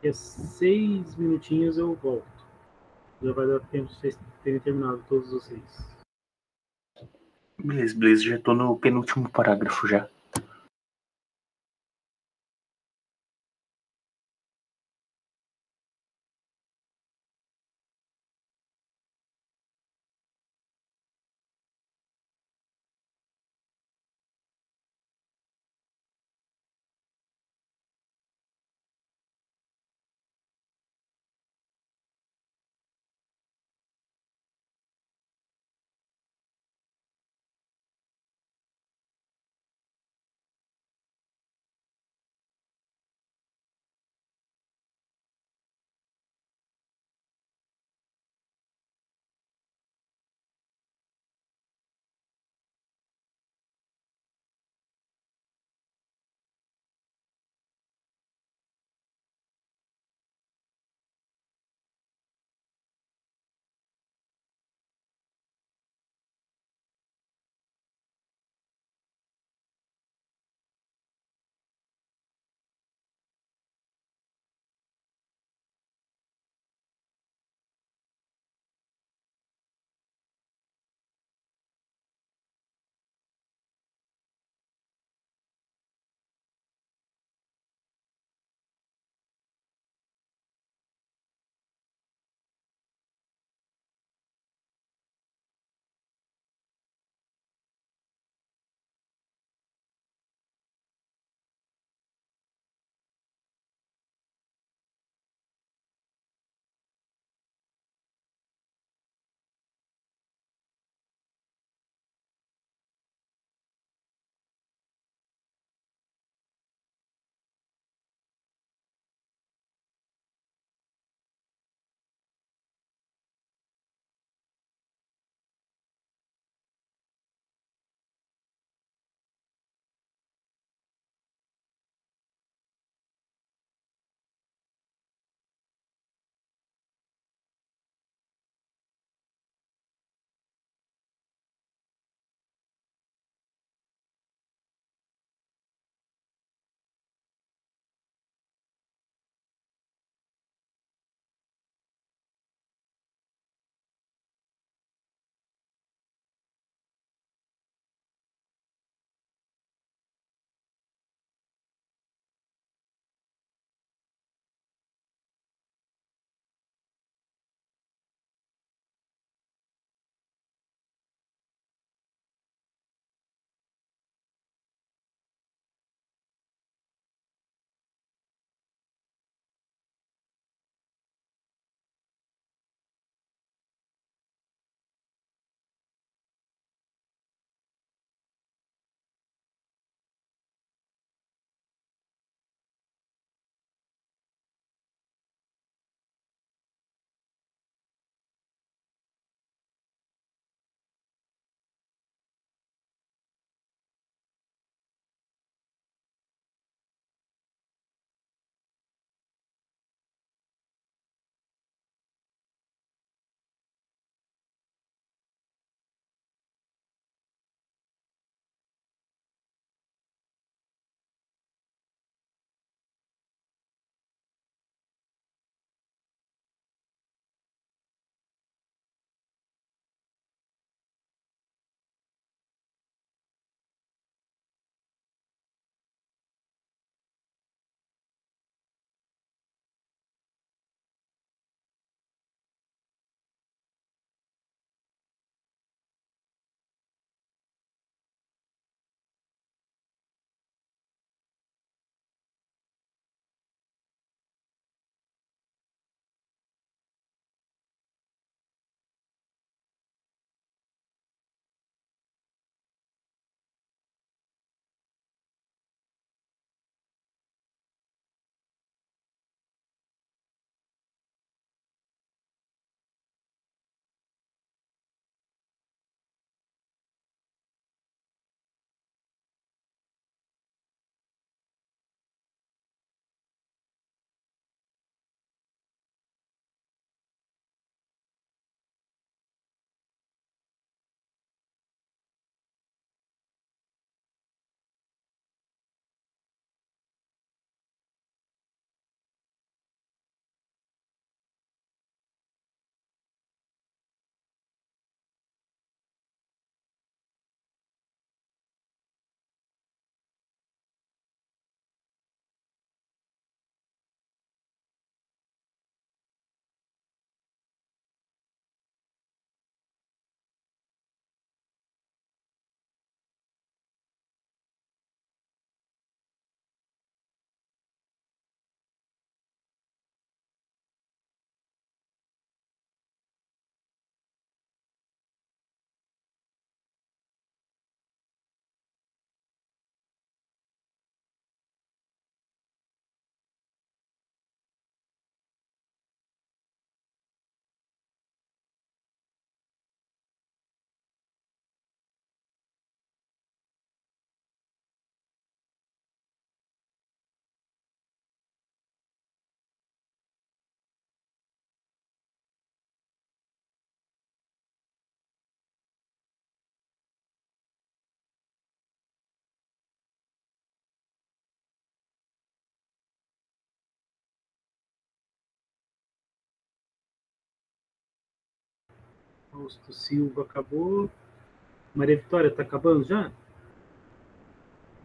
E a 6 minutinhos eu volto. Já vai dar tempo de vocês terem terminado, todos vocês. Beleza, beleza, já tô no penúltimo parágrafo já. Fausto Silva acabou. Maria Vitória, tá acabando já?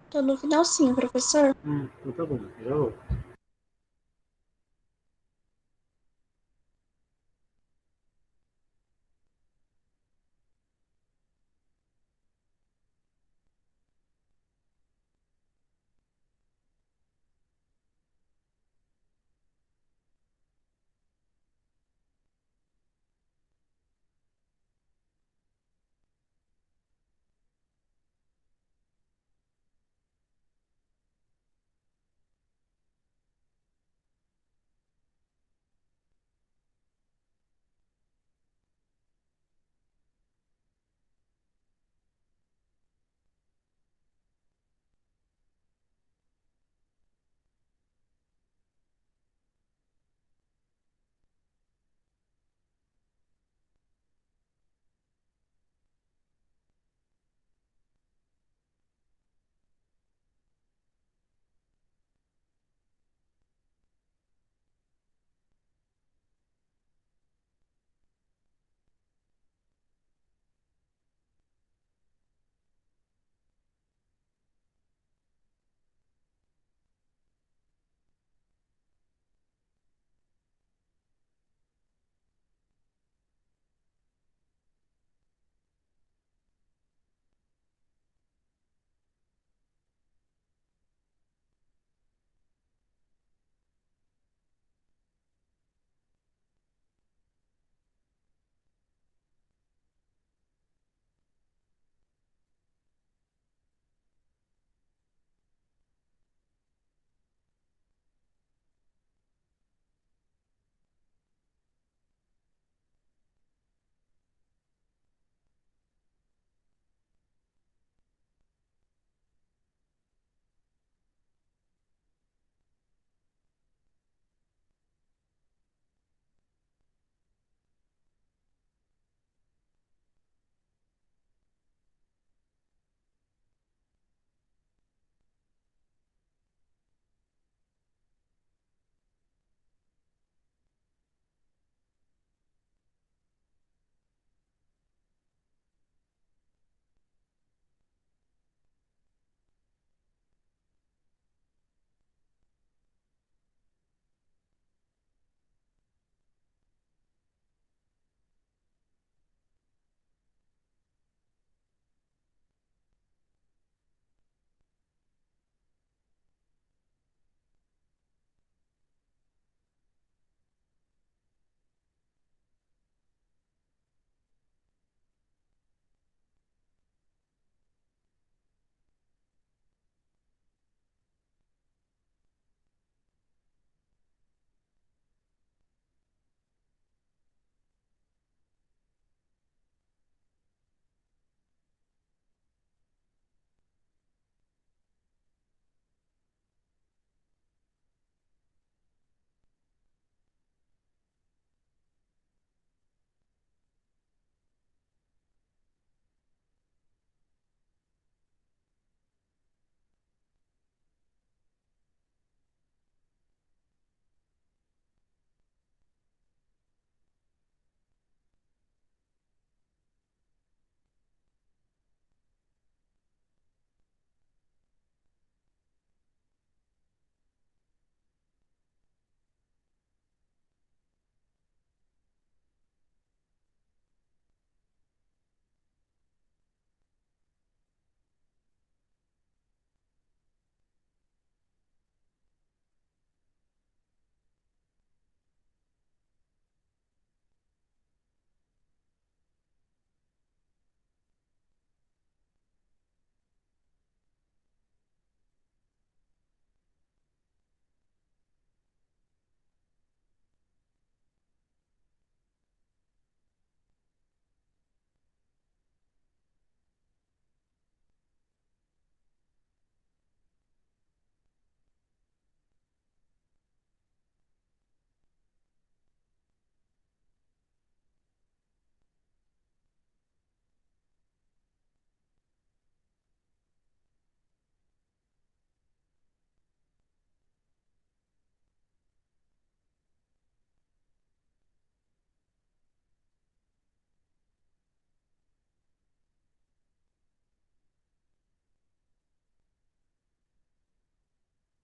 Tô no final sim, professor. Então tá bom, já volto.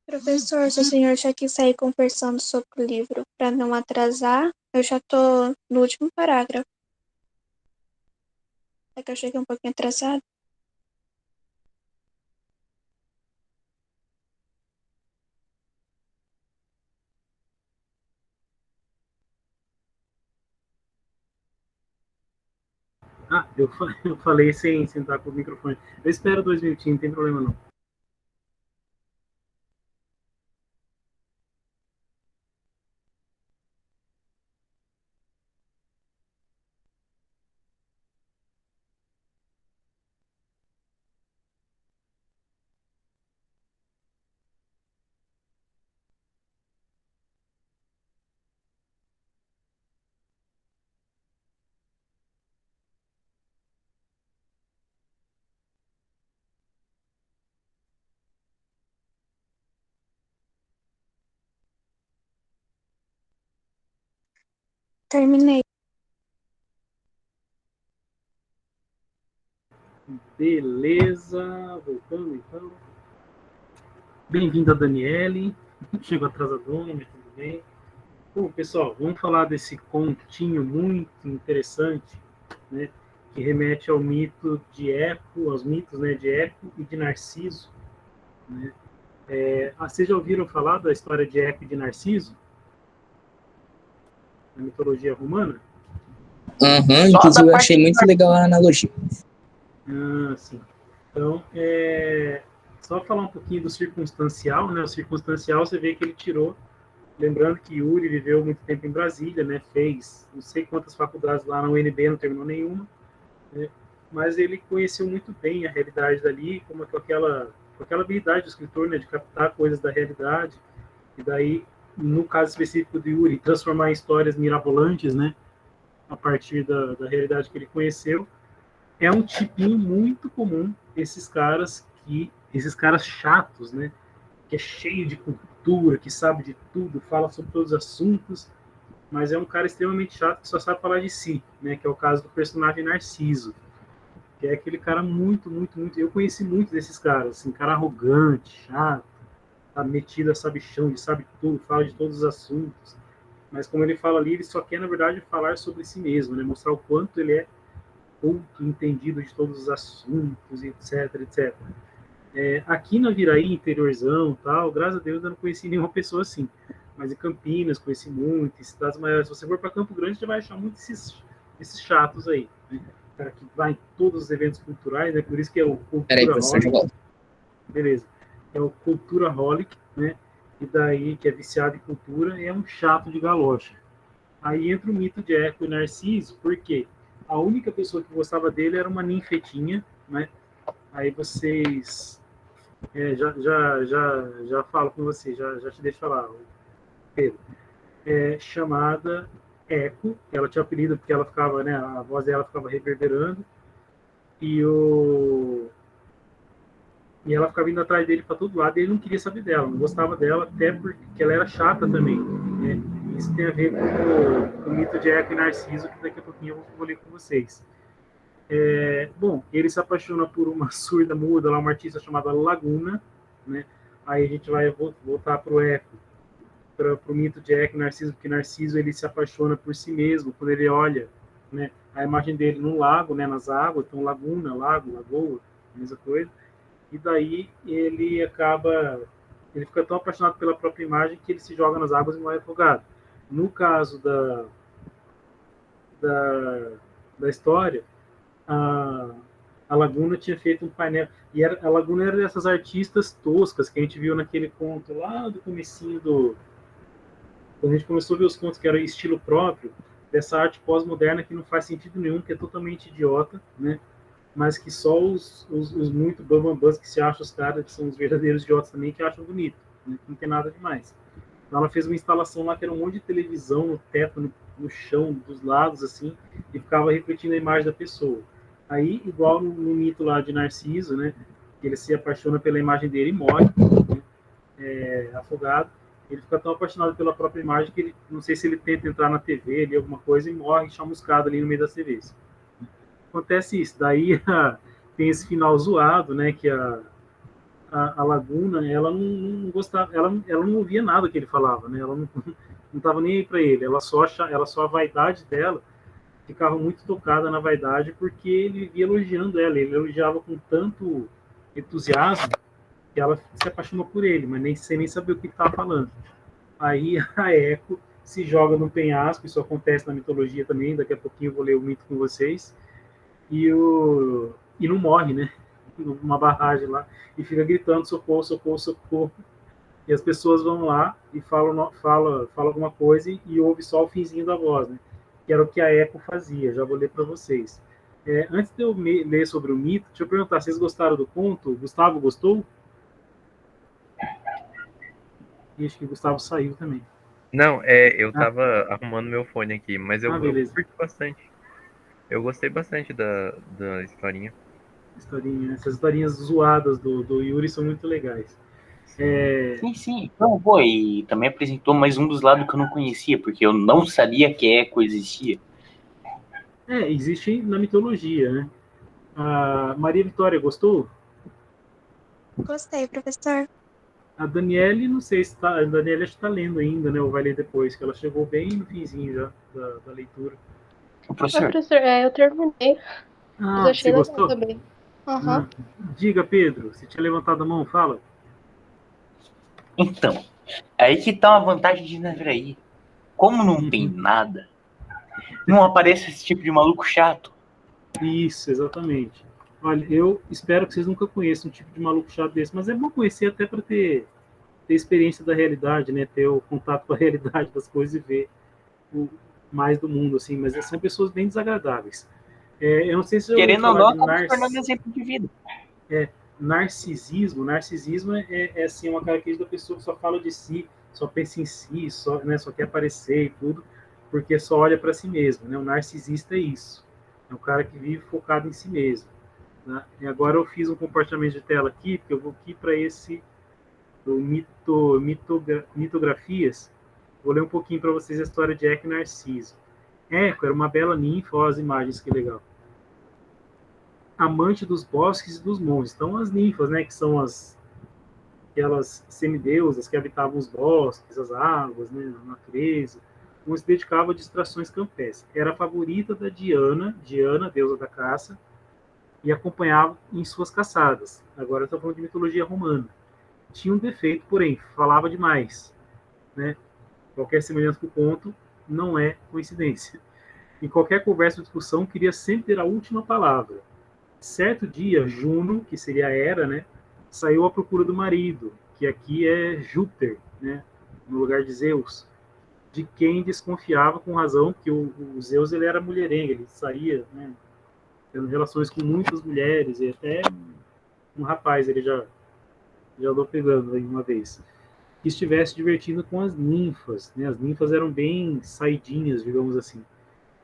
Professor, se o senhor já quis sair conversando sobre o livro para não atrasar, eu já tô no último parágrafo. É que eu cheguei um pouquinho atrasado. Ah, eu falei sem estar com o microfone. Eu espero 2 minutinhos, não tem problema não. Terminei. Beleza, voltando então. Bem-vindo a Daniele. Chegou atrasadona, mas tudo bem. Bom, pessoal, vamos falar desse continho muito interessante, né, que remete ao mito de Eco, aos mitos, né, de Eco e de Narciso. Né? Vocês já ouviram falar da história de Eco e de Narciso? Na mitologia romana? Uhum, inclusive eu achei muito legal a analogia. Ah, sim. Então, só falar um pouquinho do circunstancial, né? O circunstancial, você vê que ele tirou, lembrando que Yuri viveu muito tempo em Brasília, né? Fez não sei quantas faculdades lá na UNB, não terminou nenhuma, né? Mas ele conheceu muito bem a realidade dali, com aquela habilidade do escritor, né? De captar coisas da realidade, e daí, no caso específico do Yuri, transformar em histórias mirabolantes, né? A partir da realidade que ele conheceu. É um tipinho muito comum esses caras chatos, né? Que é cheio de cultura, que sabe de tudo, fala sobre todos os assuntos, mas é um cara extremamente chato que só sabe falar de si, né? Que é o caso do personagem Narciso, que é aquele cara muito, muito, muito. Eu conheci muitos desses caras, assim, cara arrogante, chato, tá metido a sabichão, de sabe tudo, fala de todos os assuntos. Mas como ele fala ali, ele só quer, na verdade, falar sobre si mesmo, né? Mostrar o quanto ele é pouco entendido de todos os assuntos, etc, etc. Aqui na Viraí, interiorzão, tal, graças a Deus eu não conheci nenhuma pessoa assim. Mas em Campinas conheci muito, em cidades maiores. Se você for para Campo Grande, você vai achar muito esses chatos aí, né? Cara que vai em todos os eventos culturais, né? Por isso que é o Peraí, professor, já Culturaholic. volto. Beleza. É o Culturaholic, né? E daí que é viciado em cultura, é um chato de galocha. Aí entra o mito de Eco e Narciso, porque a única pessoa que gostava dele era uma ninfetinha, né? Aí vocês já falo com você, já te deixo falar, Pedro. Chamada Eco, ela tinha apelido porque ela ficava, né? A voz dela ficava reverberando e e ela ficava indo atrás dele para todo lado e ele não queria saber dela, não gostava dela, até porque ela era chata também. Né? Isso tem a ver com o mito de Eco e Narciso, que daqui a pouquinho eu vou ler com vocês. Bom, ele se apaixona por uma surda muda, lá, uma artista chamada Laguna, né? Aí a gente vai voltar para o Eco, para o mito de Eco e Narciso, porque Narciso ele se apaixona por si mesmo, quando ele olha, né, a imagem dele no lago, né, nas águas, então laguna, lago, lagoa, mesma coisa, e daí ele fica tão apaixonado pela própria imagem que ele se joga nas águas e morre afogado. No caso da história, a, a Laguna tinha feito um painel, e a Laguna era dessas artistas toscas que a gente viu naquele conto lá do comecinho quando a gente começou a ver os contos que era estilo próprio, dessa arte pós-moderna que não faz sentido nenhum, que é totalmente idiota, né? Mas que só os muito bambambãs que se acham os caras, que são os verdadeiros idiotas também, que acham bonito, né? Não tem nada demais. Então ela fez uma instalação lá que era um monte de televisão no teto, no chão, dos lados, assim, e ficava refletindo a imagem da pessoa. Aí, igual no mito lá de Narciso, né? Ele se apaixona pela imagem dele e morre, né, afogado. Ele fica tão apaixonado pela própria imagem que ele, não sei se ele tenta entrar na TV ali, alguma coisa, e morre chamuscado ali no meio das TVs. Acontece isso. Daí tem esse final zoado, né? Que a Laguna, ela não gostava, ela não ouvia nada que ele falava, né? Ela não estava nem aí para ele. Ela só a vaidade dela ficava muito tocada na vaidade porque ele vivia elogiando ela. Ele elogiava com tanto entusiasmo que ela se apaixonou por ele, mas nem sem nem saber o que estava falando. Aí a Eco se joga no penhasco, isso acontece na mitologia também. Daqui a pouquinho eu vou ler o mito com vocês. E não morre, né? Uma barragem lá e fica gritando socorro, socorro, socorro. E as pessoas vão lá e fala alguma coisa e ouve só o finzinho da voz, né? Que era o que a Eco fazia. Já vou ler para vocês. Antes de eu ler sobre o mito, deixa eu perguntar, vocês gostaram do conto? Gustavo gostou? E acho que o Gustavo saiu também. Não, eu tava arrumando meu fone aqui, mas eu beleza. curti bastante. Eu gostei bastante da historinha. Essas historinhas zoadas do Yuri são muito legais. Sim. Então, pô, e também apresentou mais um dos lados que eu não conhecia, porque eu não sabia que Eco existia. Existe na mitologia, né? A Maria Vitória gostou? Gostei, professor. A Daniele, não sei se está. A Daniele está lendo ainda, né? Ou vai ler depois, que ela chegou bem no finzinho já da leitura. Professor, eu terminei. Mas eu achei você legal gostou? também. Uhum. Diga, Pedro, você tinha levantado a mão, fala. Então, aí que tá uma vantagem de Naviraí. Como não tem nada, não aparece esse tipo de maluco chato. Isso, exatamente. Olha, eu espero que vocês nunca conheçam um tipo de maluco chato desse, mas é bom conhecer até para ter experiência da realidade, né? Ter o contato com a realidade das coisas e ver mais do mundo, assim. Mas são pessoas bem desagradáveis. Eu não sei se querendo ou não, estamos tornando exemplo de vida. Narcisismo é assim, uma característica da pessoa que só fala de si, só pensa em si, só quer aparecer e tudo, porque só olha para si mesmo, né? O narcisista é isso. É um cara que vive focado em si mesmo. Né? E agora eu fiz um compartilhamento de tela aqui, porque eu vou aqui para esse mitografias. Vou ler um pouquinho para vocês a história de Eco e Narciso. Eco era uma bela ninfa, olha as imagens, que legal. Amante dos bosques e dos montes. Então, as ninfas, né, que são aquelas semideusas que habitavam os bosques, as águas, né, a natureza, onde se dedicava a distrações campestres. Era a favorita da Diana, deusa da caça, e acompanhava em suas caçadas. Agora estou falando de mitologia romana. Tinha um defeito, porém, falava demais. Né? Qualquer semelhança com o conto não é coincidência. Em qualquer conversa ou discussão, queria sempre ter a última palavra. Certo dia, Juno, que seria a Hera, né, saiu à procura do marido, que aqui é Júpiter, né, no lugar de Zeus, de quem desconfiava com razão, que o Zeus ele era mulherengo, ele saía, né, tendo relações com muitas mulheres, e até um rapaz ele já andou pegando aí uma vez, que estivesse divertindo com as ninfas, né, as ninfas eram bem saidinhas, digamos assim.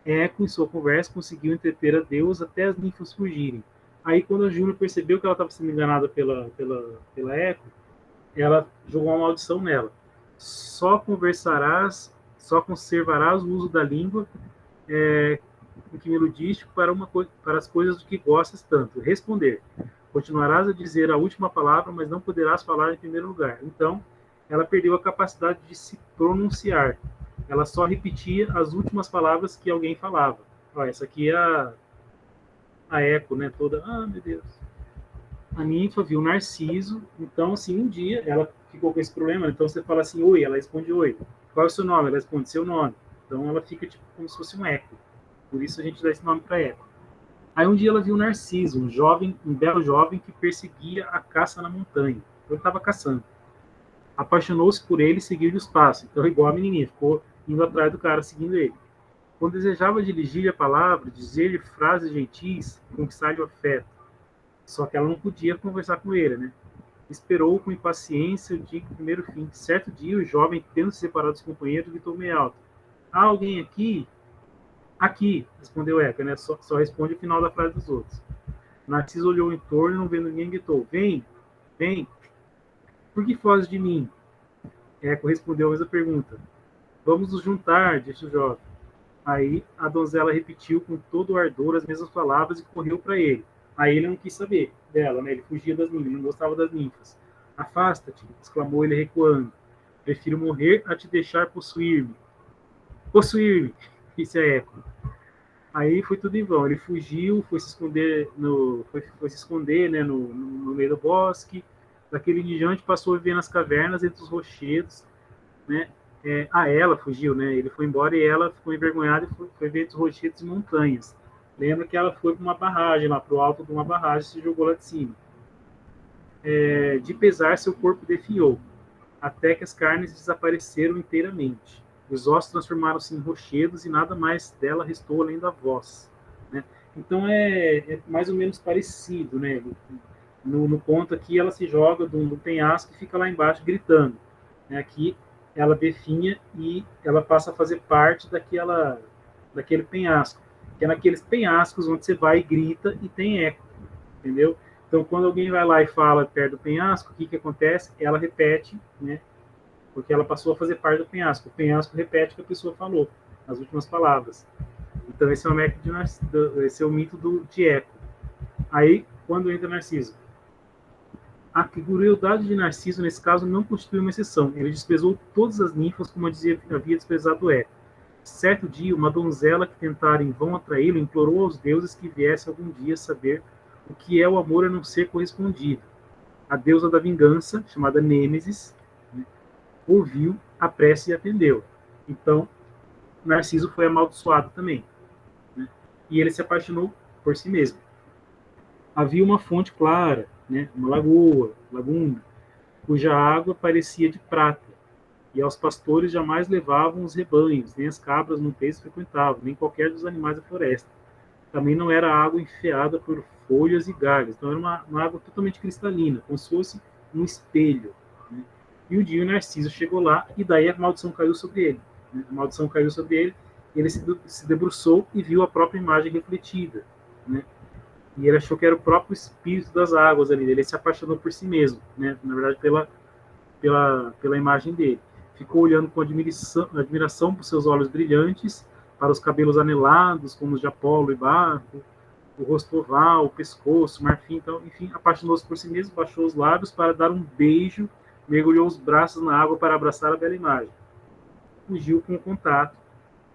Eco, em sua conversa, conseguiu entreter a deusa até as ninfas fugirem. Aí, quando a Juno percebeu que ela estava sendo enganada pela Eco, ela jogou uma maldição nela. Só conservarás o uso da língua quimiludístico para as coisas do que gostas tanto. Responder. Continuarás a dizer a última palavra, mas não poderás falar em primeiro lugar. Então, ela perdeu a capacidade de se pronunciar. Ela só repetia as últimas palavras que alguém falava. Ó, essa aqui é a Eco, né? Toda, meu Deus. A ninfa viu Narciso, então, assim, um dia ela ficou com esse problema, então você fala assim, oi, ela responde oi. Qual é o seu nome? Ela responde seu nome. Então ela fica tipo como se fosse um eco. Por isso a gente dá esse nome para Eco. Aí um dia ela viu Narciso, um belo jovem que perseguia a caça na montanha. Então ele estava caçando. Apaixonou-se por ele e seguiu-lhe os passos. Então, igual a menininha, ficou indo atrás do cara, seguindo ele. Quando desejava dirigir-lhe a palavra, dizer-lhe frases gentis, conquistar-lhe o afeto. Só que ela não podia conversar com ele, né? Esperou com impaciência o dia que o primeiro fim. Certo dia, o jovem, tendo se separado dos companheiros, gritou meio alto. Há alguém aqui? Aqui, respondeu Eco, né? Só responde o final da frase dos outros. Narciso olhou em torno, não vendo ninguém, gritou, vem, vem. Por que foges de mim? Eco respondeu a mesma pergunta. Vamos nos juntar, disse o jovem. Aí a donzela repetiu com todo o ardor as mesmas palavras e correu para ele. Aí ele não quis saber dela, né? Ele fugia das ninfas, não gostava das ninfas. Afasta-te, exclamou ele recuando. Prefiro morrer a te deixar possuir-me. Possuir-me, disse a Eco. Aí foi tudo em vão. Ele fugiu, foi se esconder foi se esconder, né, no meio do bosque. Daquele em diante passou a viver nas cavernas entre os rochedos, né? Ela fugiu, né? Ele foi embora e ela ficou envergonhada e foi ver entre os rochedos e montanhas. Lembra que ela foi para uma barragem, lá para o alto de uma barragem, se jogou lá de cima. De pesar, seu corpo definhou, até que as carnes desapareceram inteiramente. Os ossos transformaram-se em rochedos e nada mais dela restou além da voz, né? Então é mais ou menos parecido, né? No conto aqui ela se joga de um penhasco e fica lá embaixo gritando, né? Aqui ela definha e ela passa a fazer parte daquele penhasco, que é naqueles penhascos onde você vai e grita e tem eco, entendeu? Então, quando alguém vai lá e fala perto do penhasco, o que acontece? Ela repete, né? Porque ela passou a fazer parte do penhasco. O penhasco repete o que a pessoa falou, as últimas palavras. Então, esse é o mito de Eco. Aí, quando entra Narciso? A crueldade de Narciso, nesse caso, não constitui uma exceção. Ele desprezou todas as ninfas, como havia desprezado Eco. Certo dia, uma donzela que tentara em vão atraí-lo implorou aos deuses que viesse algum dia saber o que é o amor a não ser correspondido. A deusa da vingança, chamada Nêmesis, né, ouviu a prece e atendeu. Então, Narciso foi amaldiçoado também, né? E ele se apaixonou por si mesmo. Havia uma fonte clara, né, uma laguna, cuja água parecia de prata, e aos pastores jamais levavam os rebanhos, nem as cabras monteiras frequentavam, nem qualquer dos animais da floresta. Também não era água enfeada por folhas e galhos, então era uma água totalmente cristalina, como se fosse um espelho, né? E um dia o Narciso chegou lá, e daí a maldição caiu sobre ele, né? A maldição caiu sobre ele, ele se debruçou e viu a própria imagem refletida, né? E ele achou que era o próprio espírito das águas ali, ele se apaixonou por si mesmo, né? Na verdade pela imagem dele. Ficou olhando com admiração por seus olhos brilhantes, para os cabelos anelados, como os de Apolo e Baco, o rosto oval, o pescoço, o marfim, então, enfim, apaixonou-se por si mesmo, baixou os lábios para dar um beijo, mergulhou os braços na água para abraçar a bela imagem. Fugiu com o contato,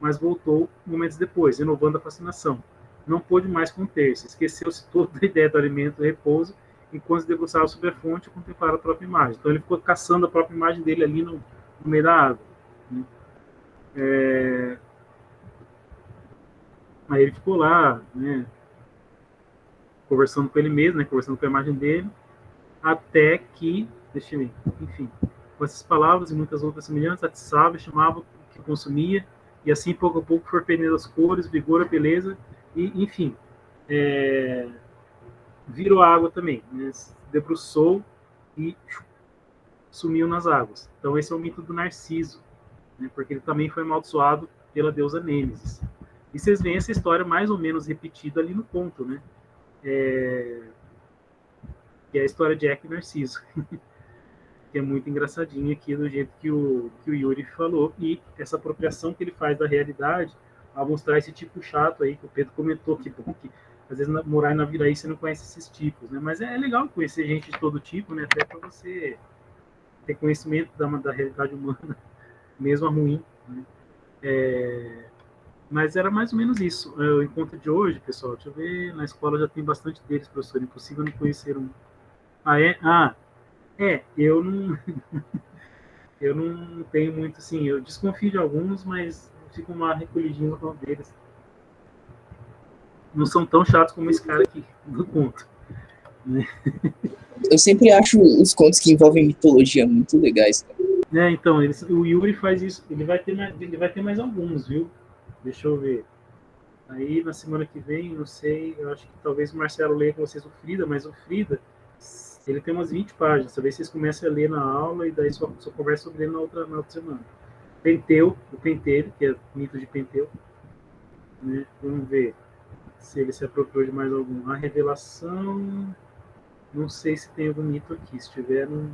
mas voltou momentos depois, renovando a fascinação. Não pôde mais conter-se, esqueceu-se toda a ideia do alimento e do repouso, enquanto se debruçava sobre a fonte e contemplava a própria imagem. Então ele ficou caçando a própria imagem dele ali no meio da água, né? Aí ele ficou lá, né, conversando com ele mesmo, né, conversando com a imagem dele, até que, deixa eu ver, enfim, com essas palavras e muitas outras semelhantes, atiçava e chamava o que consumia, e assim, pouco a pouco, foi perdendo as cores, vigor, a beleza, e, enfim, virou água também, né, se debruçou e sumiu nas águas. Então esse é o mito do Narciso, né, porque ele também foi amaldiçoado pela deusa Nêmesis. E vocês veem essa história mais ou menos repetida ali no conto, né? Que é a história de Eco e Narciso. Que é muito engraçadinho aqui, do jeito que o Yuri falou. E essa apropriação que ele faz da realidade, ao mostrar esse tipo chato aí, que o Pedro comentou, que bom que às vezes morar na Viraí você não conhece esses tipos, né? Mas é legal conhecer gente de todo tipo, né? Até para você ter conhecimento da realidade humana, mesmo a ruim, né? Mas era mais ou menos isso. O encontro de hoje, pessoal, deixa eu ver, na escola já tem bastante deles, professor, impossível não conhecer um. Eu não eu não tenho muito, assim, eu desconfio de alguns, mas fico uma recolhidinha no deles. Não são tão chatos como esse cara aqui do conto, né? Eu sempre acho os contos que envolvem mitologia muito legais, cara. Então, o Yuri faz isso, ele vai ter mais alguns, viu? Deixa eu ver. Aí, na semana que vem, não sei, eu acho que talvez o Marcelo leia com vocês o Frida, mas o Frida, ele tem umas 20 páginas. Talvez vocês comecem a ler na aula e daí só conversa sobre ele na outra semana. O Penteiro, que é mito de Penteu, né? Vamos ver se ele se apropriou de mais algum. A Revelação, não sei se tem algum mito aqui. Se tiver, o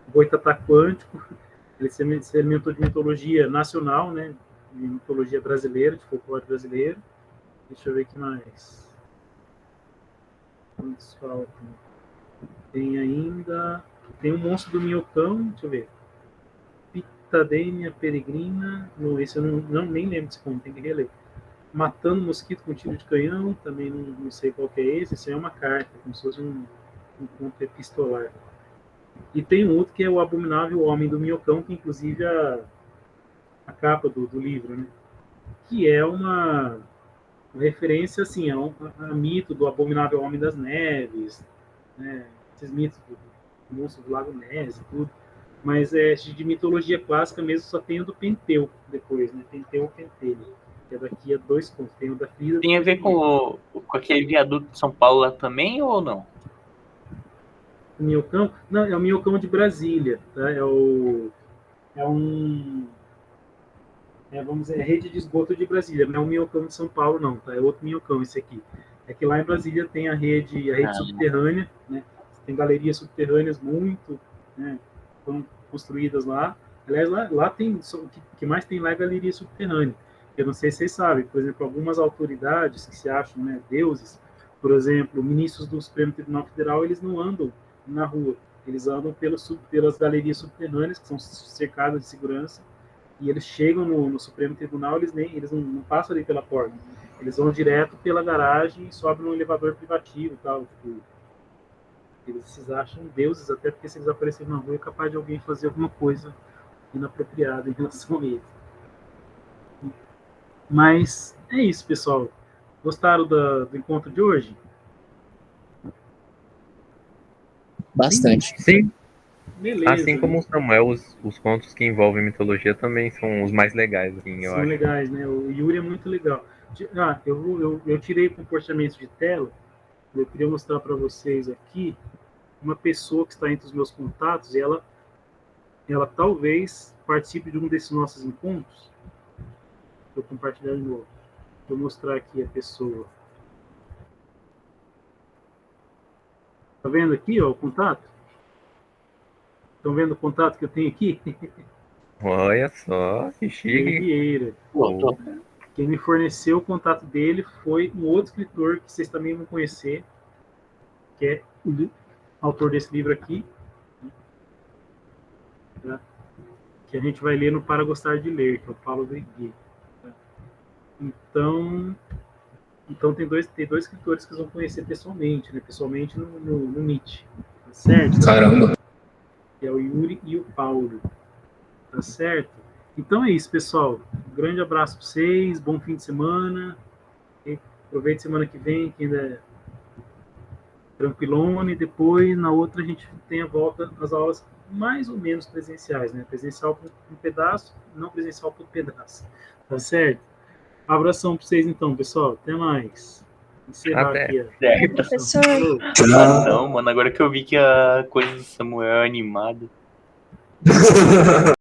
Boitatá Quântico, ele se alimentou de mitologia nacional, né? De mitologia brasileira, de folclore brasileiro. Deixa eu ver o que mais. Quantos faltam? Tem ainda... Tem o Monstro do Minhocão, deixa eu ver. Pitademia Peregrina. Não, esse eu nem lembro desse conto, tem que reler. Matando Mosquito com Tiro de Canhão, também não sei qual que é esse. Esse é uma carta, como se fosse um conto epistolar. E tem um outro que é o Abominável Homem do Minhocão, que inclusive a capa do livro, né? Que é uma referência assim, a mito do Abominável Homem das Neves, né? Esses mitos do monstro do Lago Ness e tudo. Mas de mitologia clássica mesmo só tem o do Penteu depois, né? Penteu ou Pentelho, que é daqui a 2 contos. Tem o da Frida. Tem a ver com aquele viaduto de São Paulo lá também ou não? O Minhocão? Não, é o Minhocão de Brasília, tá? Vamos dizer, rede de esgoto de Brasília, não é o Minhocão de São Paulo, não, tá? É outro Minhocão esse aqui. É que lá em Brasília tem a rede subterrânea, né? Tem galerias subterrâneas muito, né, construídas lá. Aliás, lá tem, o que mais tem lá é galeria subterrânea. Eu não sei se vocês sabem, por exemplo, algumas autoridades que se acham, né, deuses, por exemplo, ministros do Supremo Tribunal Federal, eles não andam na rua, eles andam pelas galerias subterrâneas, que são cercadas de segurança, e eles chegam no Supremo Tribunal, eles não passam ali pela porta, eles vão direto pela garagem e sobem num elevador privativo e tal. Tipo, eles se acham deuses, até porque se eles aparecerem na rua é capaz de alguém fazer alguma coisa inapropriada em relação a eles. Mas é isso, pessoal. Gostaram do encontro de hoje? Bastante. Sim, Beleza. assim como o Samuel, os contos que envolvem mitologia também são os mais legais, assim, eu São acho. legais, né? O Yuri é muito legal. Eu tirei comportamento de tela. Eu queria mostrar para vocês aqui uma pessoa que está entre os meus contatos e ela talvez participe de um desses nossos encontros. Vou compartilhar de novo. Vou mostrar aqui a pessoa. Tá vendo aqui, ó, o contato? Estão vendo o contato que eu tenho aqui? Olha só, que chique. Vieira. Quem me forneceu o contato dele foi um outro escritor que vocês também vão conhecer, que é o autor desse livro aqui, tá? Que a gente vai ler no Para Gostar de Ler, que é o Paulo Briguet. Tá? Então tem dois escritores que vocês vão conhecer pessoalmente, né? Pessoalmente no Meet, tá certo? Caramba. Que é o Yuri e o Paulo, tá certo? Então é isso, pessoal. Um grande abraço para vocês, bom fim de semana. E aproveite semana que vem, que ainda é tranquilone. Depois, na outra, a gente tem a volta às aulas mais ou menos presenciais, né? Presencial por um pedaço, não presencial por pedaço. Tá certo? Abração para vocês, então, pessoal. Até mais. Encerrar Até. aqui. Certo. Professor, Não, mano, agora que eu vi que a coisa do Samuel é animada.